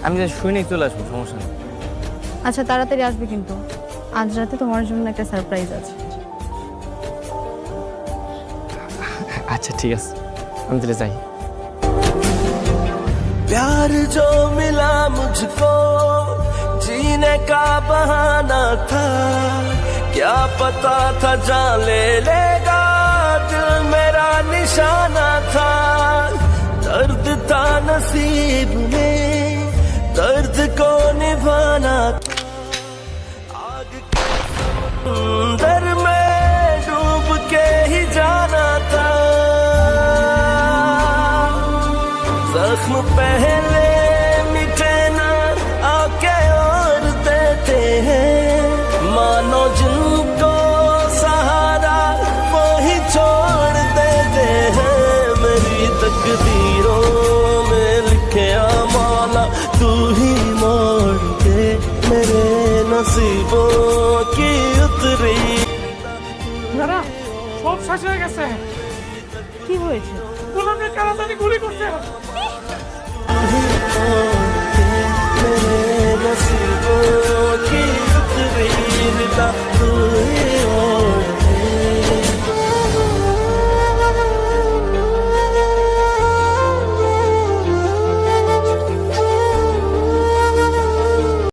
আমি যে শুই নেই চলে আসবো, সমস্যা নেই। আচ্ছা তাড়াতাড়ি আসবে কিন্তু, আজ রাতে তোমার জন্য একটা সারপ্রাইজ আছে। আচ্ছা ঠিক আছে, আমি তাহলে যাই। प्यार जो मिला मुझको जीने का बहाना था, क्या पता था जान ले लेगा दिल मेरा निशाना था। दर्द था नसीब में, दर्द को निभाना था। आग के अंदर में डूब के ही जाना था। जख्म पहले मिटे ना आके और देते हैं, मानो जिनको सहारा वो ही छोड़ देते हैं। मेरी तकदीरों में लिखे मौला तू ही मोड़ दे मेरे नसीबों की उतरी। দাদা সব শেষ হয়ে গেছে। কি হয়েছে? গোলামে কারা জানি গুলি করছে। Oh